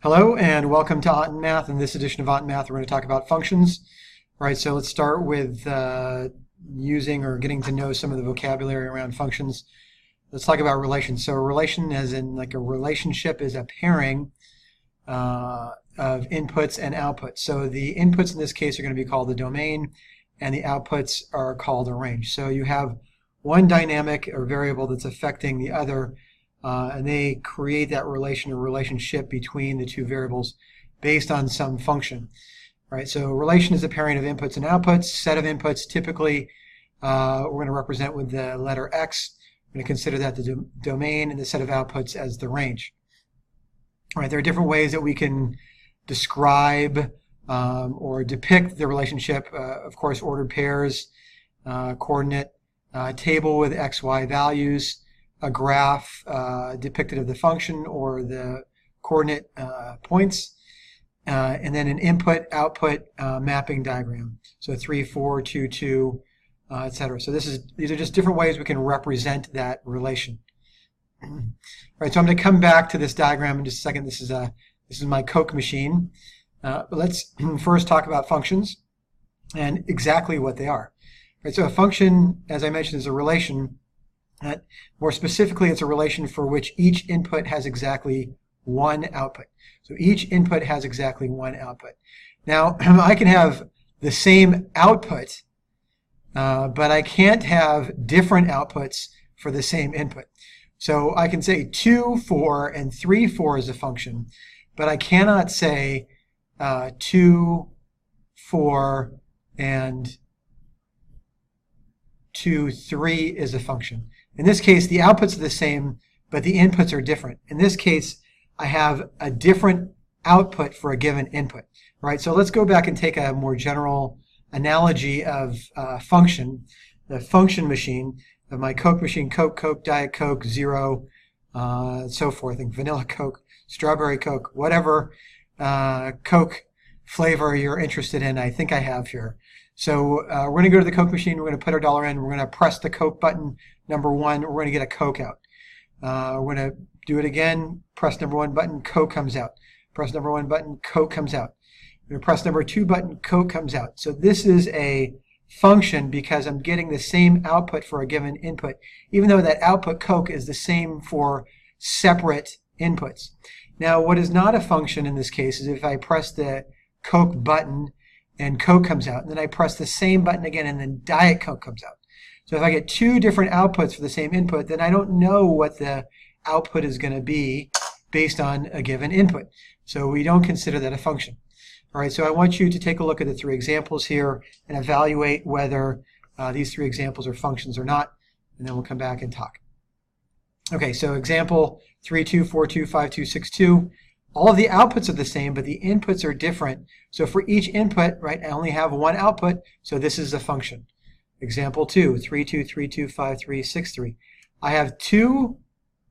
Hello and welcome to Aunt Math. In this edition of Aunt Math, we're going to talk about functions. All right, so let's start with using or getting to know some of the vocabulary around functions. Let's talk about relations. So a relation, as in like a relationship, is a pairing of inputs and outputs. So the inputs in this case are going to be called the domain, and the outputs are called a range. So you have one dynamic or variable that's affecting the other, and they create that relation or relationship between the two variables based on some function. Right? So a relation is a pairing of inputs and outputs. Set of inputs typically we're going to represent with the letter X. We're going to consider that the domain, and the set of outputs as the range. All right, there are different ways that we can describe or depict the relationship. Of course, ordered pairs, coordinate table with x, y values, a graph depicted of the function or the coordinate points, and then an input-output mapping diagram. So 3, 4, 2, 2, etc. So these are just different ways we can represent that relation. All right, so I'm going to come back to this diagram in just a second. This is my Coke machine. But let's first talk about functions and exactly what they are. Right, so a function, as I mentioned, is a relation. More specifically, it's a relation for which each input has exactly one output. So each input has exactly one output. Now, I can have the same output, but I can't have different outputs for the same input. So I can say 2, 4, and 3, 4 is a function, but I cannot say 2, 4, and 2, 3 is a function. In this case, the outputs are the same, but the inputs are different. In this case, I have a different output for a given input. Right? So let's go back and take a more general analogy of function, the function machine of my Coke machine: Coke, Coke, Diet Coke, Zero, so forth, and vanilla Coke, strawberry Coke, whatever Coke flavor you're interested in, I think I have here. So we're going to go to the Coke machine, we're going to put our dollar in, we're going to press the Coke button, number 1, we're going to get a Coke out. We're going to do it again, press number 1 button, Coke comes out. Press number 1 button, Coke comes out. We're going to press number 2 button, Coke comes out. So this is a function because I'm getting the same output for a given input, even though that output Coke is the same for separate inputs. Now, what is not a function in this case is if I press the Coke button and Coke comes out, and then I press the same button again and then Diet Coke comes out. So if I get 2 different outputs for the same input, then I don't know what the output is going to be based on a given input. So we don't consider that a function. All right, so I want you to take a look at the 3 examples here and evaluate whether these 3 examples are functions or not, and then we'll come back and talk. Okay, so example 3, 2, 4, 2, 5, 2, 6, 2. All of the outputs are the same, but the inputs are different. So for each input, right, I only have one output, so this is a function. Example 2, 3, 2, 3, 2, 5, 3, 6, 3. I have 2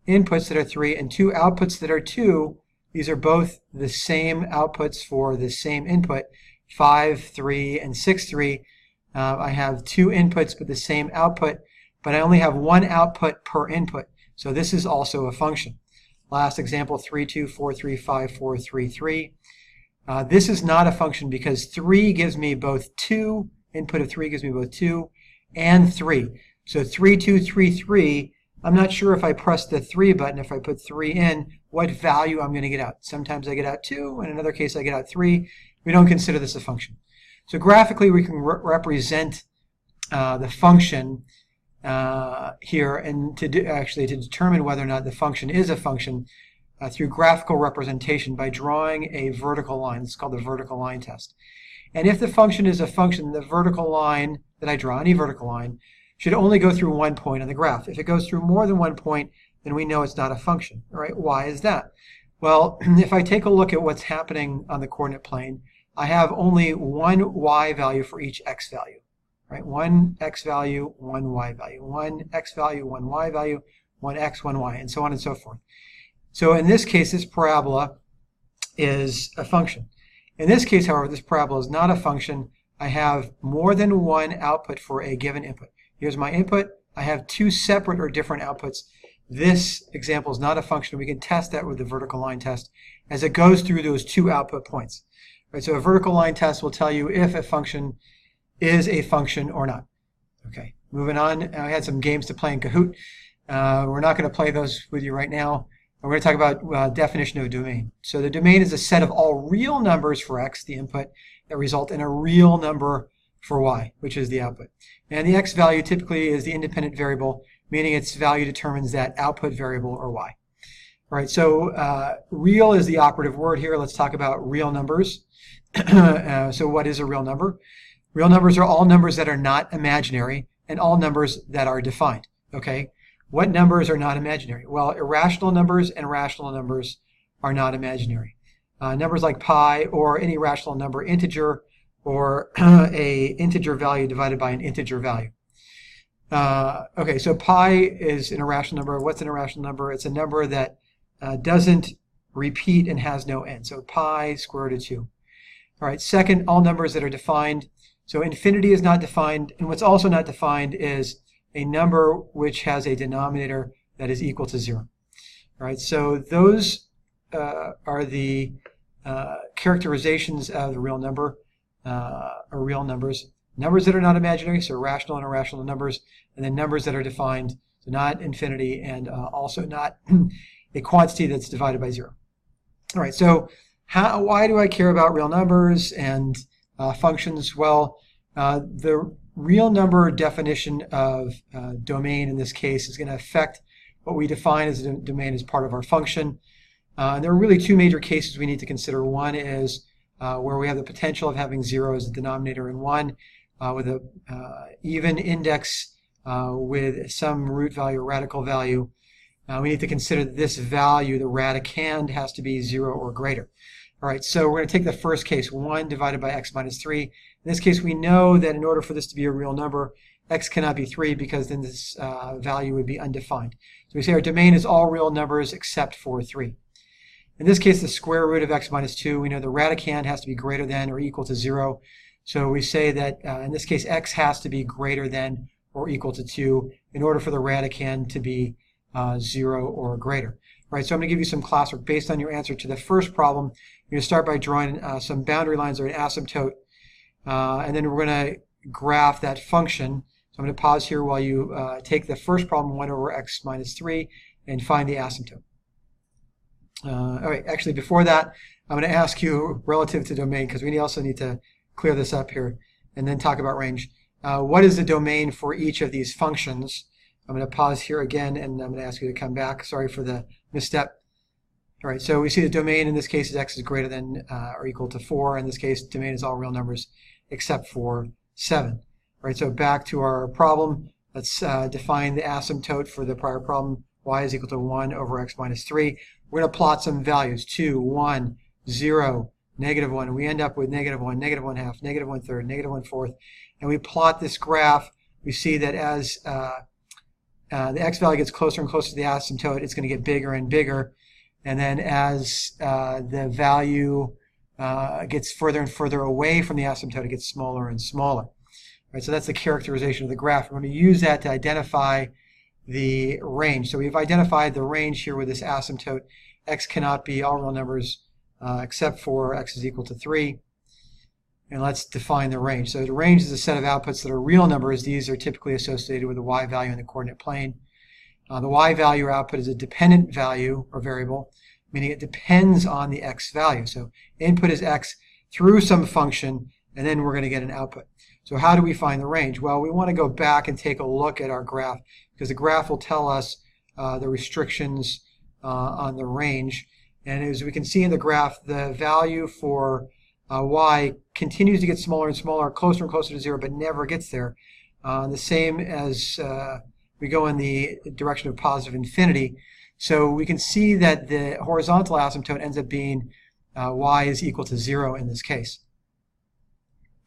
inputs that are 3 and 2 outputs that are 2. These are both the same outputs for the same input, 5, 3, and 6, 3. I have 2 inputs but the same output, but I only have one output per input. So this is also a function. Last example, 3, 2, 4, 3, 5, 4, 3, 3. This is not a function because 3 gives me both 2, input of 3 gives me both 2 and 3. So 3, 2, 3, 3, I'm not sure if I press the 3 button, if I put 3 in, what value I'm going to get out. Sometimes I get out 2, in another case I get out 3. We don't consider this a function. So graphically we can represent the function here, and to determine whether or not the function is a function through graphical representation by drawing a vertical line. It's called the vertical line test. And if the function is a function, the vertical line that I draw, any vertical line, should only go through one point on the graph. If it goes through more than one point, then we know it's not a function. All right, why is that? Well, if I take a look at what's happening on the coordinate plane, I have only one y value for each x value. Right? One x value, one y value, one x value, one y value, one x, one y, and so on and so forth. So in this case, this parabola is a function. In this case, however, this parabola is not a function. I have more than one output for a given input. Here's my input. I have 2 separate or different outputs. This example is not a function. We can test that with the vertical line test, as it goes through those two output points. Right, so a vertical line test will tell you if a function is a function or not. Okay, moving on. I had some games to play in Kahoot. We're not going to play those with you right now. We're going to talk about definition of a domain. So the domain is a set of all real numbers for x, the input, that result in a real number for y, which is the output. And the x value typically is the independent variable, meaning its value determines that output variable or y. All right, so real is the operative word here. Let's talk about real numbers. So what is a real number? Real numbers are all numbers that are not imaginary and all numbers that are defined. Okay, what numbers are not imaginary? Well, irrational numbers and rational numbers are not imaginary. Numbers like pi or any rational number, integer, or a integer value divided by an integer value. Okay, so pi is an irrational number. What's an irrational number? It's a number that doesn't repeat and has no end. So pi square root of 2. All right, second, all numbers that are defined. So infinity is not defined, and what's also not defined is a number which has a denominator that is equal to 0. All right, so those are the characterizations of the real number, or real numbers. Numbers that are not imaginary, so rational and irrational numbers, and then numbers that are defined, so not infinity and also not a quantity that's divided by 0. All right, so why do I care about real numbers and functions? Well, the real number definition of domain in this case is going to affect what we define as a domain as part of our function. And there are really two major cases we need to consider. One is where we have the potential of having 0 as a denominator in 1 with a even index with some root value or radical value. We need to consider that this value, the radicand, has to be 0 or greater. All right, so we're going to take the first case, 1 divided by x minus 3. In this case, we know that in order for this to be a real number, x cannot be 3 because then this value would be undefined. So we say our domain is all real numbers except for 3. In this case, the square root of x minus 2, we know the radicand has to be greater than or equal to 0. So we say that in this case, x has to be greater than or equal to 2 in order for the radicand to be 0 or greater. All right, so I'm going to give you some classwork based on your answer to the first problem. You're going to start by drawing some boundary lines or an asymptote, and then we're going to graph that function. So I'm going to pause here while you take the first problem, 1 over x minus 3, and find the asymptote. All right, actually before that, I'm going to ask you relative to domain, because we also need to clear this up here, and then talk about range. What is the domain for each of these functions? I'm going to pause here again, and I'm going to ask you to come back. Sorry for the misstep. All right, so we see the domain in this case is x is greater than or equal to 4. In this case, domain is all real numbers except for 7. All right, so back to our problem. Let's define the asymptote for the prior problem. Y is equal to 1 over x minus 3. We're going to plot some values, 2, 1, 0, negative 1. And we end up with negative 1, negative 1/2, negative 1/3, negative 1/4. And we plot this graph. We see that as the x value gets closer and closer to the asymptote, it's going to get bigger and bigger. And then as the value gets further and further away from the asymptote, it gets smaller and smaller. Right, so that's the characterization of the graph. We're going to use that to identify the range. So we've identified the range here with this asymptote. X cannot be all real numbers except for x is equal to 3. And let's define the range. So the range is a set of outputs that are real numbers. These are typically associated with the y value in the coordinate plane. The y value or output is a dependent value or variable, meaning it depends on the x value. So input is x through some function, and then we're going to get an output. So how do we find the range? Well, we want to go back and take a look at our graph, because the graph will tell us the restrictions on the range. And as we can see in the graph, the value for y continues to get smaller and smaller, closer and closer to 0, but never gets there. The same as we go in the direction of positive infinity. So we can see that the horizontal asymptote ends up being y is equal to 0 in this case.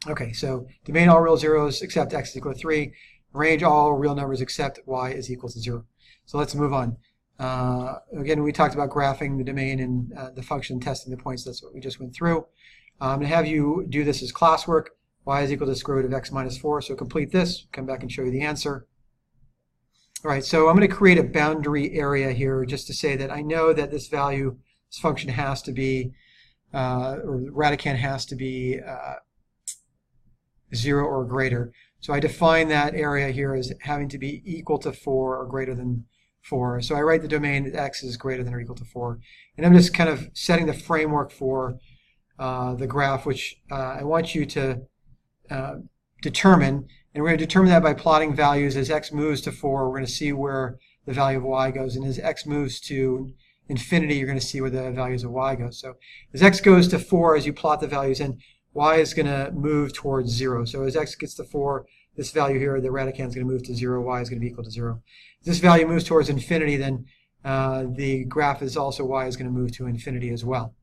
Okay, so domain all real zeros except x is equal to 3. Range all real numbers except y is equal to 0. So let's move on. Again, we talked about graphing the domain and the function testing the points. That's what we just went through. I'm going to have you do this as classwork. Y is equal to the square root of x minus 4. So complete this. Come back and show you the answer. All right, so I'm going to create a boundary area here just to say that I know that this value this function has to be, or the radicand has to be 0 or greater. So I define that area here as having to be equal to 4 or greater than 4. So I write the domain that x is greater than or equal to 4. And I'm just kind of setting the framework for the graph, which I want you to determine. And we're going to determine that by plotting values. As x moves to 4, we're going to see where the value of y goes. And as x moves to infinity, you're going to see where the values of y go. So as x goes to 4, as you plot the values in, y is going to move towards 0. So as x gets to 4, this value here, the radicand is going to move to 0, y is going to be equal to 0. If this value moves towards infinity, then the graph is also y is going to move to infinity as well.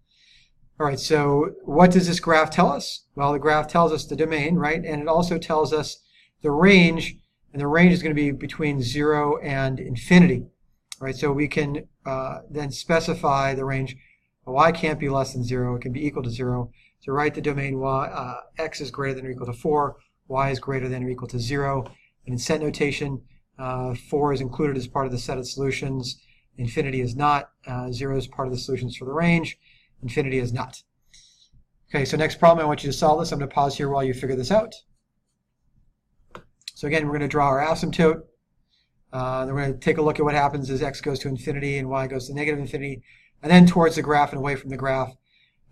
All right, so what does this graph tell us? Well, the graph tells us the domain, right? And it also tells us the range, and the range is going to be between 0 and infinity. Right, so we can then specify the range. Y can't be less than 0. It can be equal to 0. So write the domain y, x is greater than or equal to 4. Y is greater than or equal to 0. And in set notation, 4 is included as part of the set of solutions. Infinity is not. 0 is part of the solutions for the range. Infinity is not. Okay, so next problem, I want you to solve this. I'm going to pause here while you figure this out. So again, we're going to draw our asymptote. Then we're going to take a look at what happens as x goes to infinity and y goes to negative infinity, and then towards the graph and away from the graph.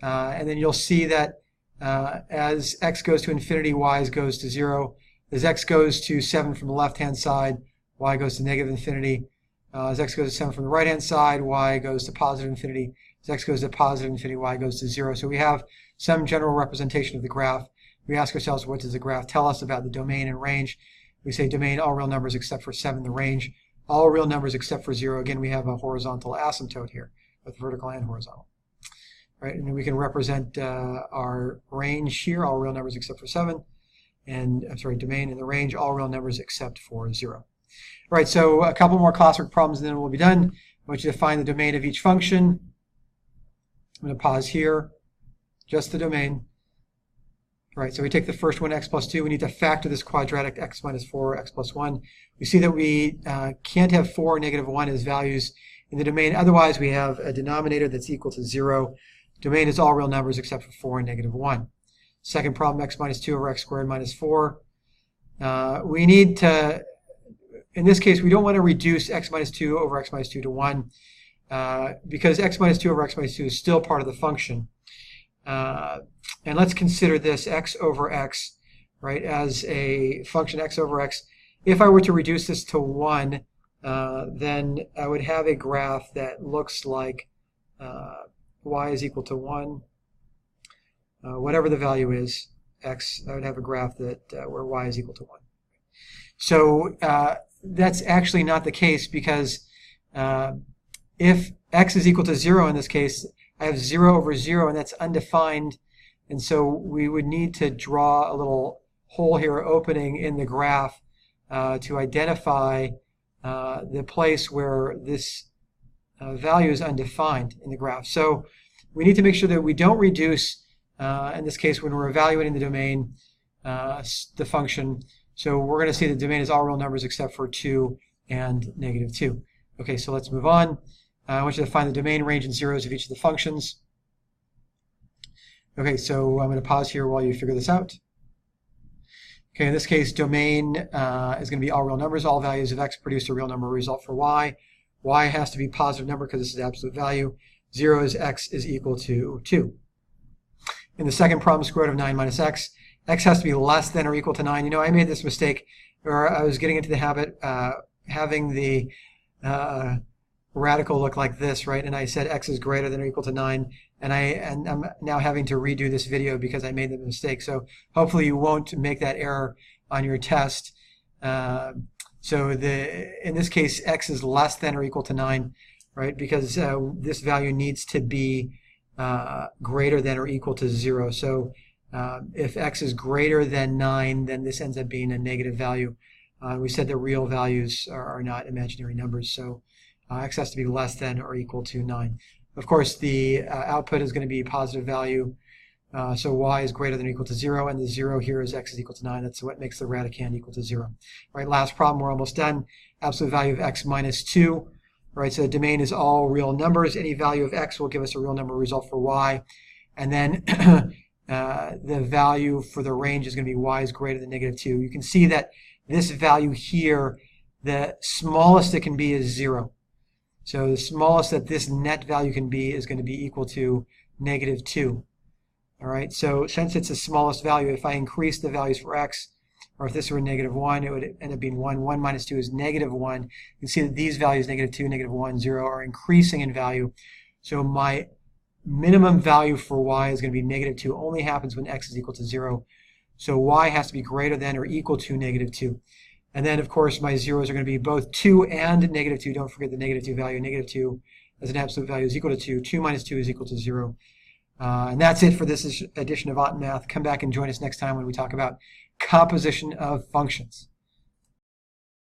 And then you'll see that as x goes to infinity, y goes to 0. As x goes to 7 from the left-hand side, y goes to negative infinity. As x goes to 7 from the right-hand side, y goes to positive infinity. As x goes to positive infinity, y goes to 0. So we have some general representation of the graph. We ask ourselves, what does the graph tell us about the domain and range? We say domain, all real numbers except for 7, the range, all real numbers except for 0. Again, we have a horizontal asymptote here, both vertical and horizontal. Right, and we can represent our range here, all real numbers except for 7, and domain and the range, all real numbers except for 0. All right, so a couple more classwork problems and then we'll be done. I want you to find the domain of each function. I'm going to pause here, just the domain. All right, so we take the first one, x plus 2. We need to factor this quadratic, x minus 4, x plus 1. We see that we can't have 4 or negative 1 as values in the domain. Otherwise, we have a denominator that's equal to 0. Domain is all real numbers except for 4 and negative 1. Second problem, x minus 2 over x squared minus 4. We need to, in this case, we don't want to reduce x minus 2 over x minus 2 to 1 because x minus 2 over x minus 2 is still part of the function. And let's consider this x over x, right, as a function x over x. If I were to reduce this to 1, then I would have a graph that looks like y is equal to 1. Whatever the value is, x, I would have a graph that where y is equal to 1. So that's actually not the case because if x is equal to 0 in this case, I have 0 over 0, and that's undefined. And so we would need to draw a little hole here, opening in the graph to identify the place where this value is undefined in the graph. So we need to make sure that we don't reduce, in this case, when we're evaluating the domain, the function. So we're going to see the domain is all real numbers except for 2 and negative 2. Okay, so let's move on. I want you to find the domain, range, and zeros of each of the functions. Okay, so I'm going to pause here while you figure this out. Okay, in this case, domain is going to be all real numbers. All values of x produce a real number result for y. Y has to be a positive number because this is absolute value. 0 is x is equal to 2. In the second problem, square root of 9 minus x, x has to be less than or equal to 9. You know, I made this mistake where I was getting into the habit having the radical look like this, right? And I said x is greater than or equal to 9, and I'm now having to redo this video because I made the mistake. So hopefully you won't make that error on your test. So in this case, x is less than or equal to 9, right? Because this value needs to be greater than or equal to 0. So if x is greater than 9, then this ends up being a negative value. We said that real values are not imaginary numbers, so x has to be less than or equal to 9. Of course, the output is going to be a positive value, so y is greater than or equal to 0, and the 0 here is x is equal to 9. That's what makes the radicand equal to 0. All right, last problem, we're almost done. Absolute value of x minus 2. right? So the domain is all real numbers. Any value of x will give us a real number result for y. And then the value for the range is going to be y is greater than -2. You can see that this value here, the smallest it can be is 0. So the smallest that this net value can be is going to be equal to -2. All right, so since it's the smallest value, if I increase the values for x, or if this were -1, it would end up being 1. 1 minus 2 is -1. You can see that these values, -2, -1, 0, are increasing in value. So my minimum value for y is going to be -2. Only happens when x is equal to 0. So y has to be greater than or equal to -2. And then, of course, my zeros are going to be both 2 and -2. Don't forget the -2 value. -2 as an absolute value is equal to 2. 2 minus 2 is equal to 0. And that's it for this edition of Autumn Math. Come back and join us next time when we talk about composition of functions.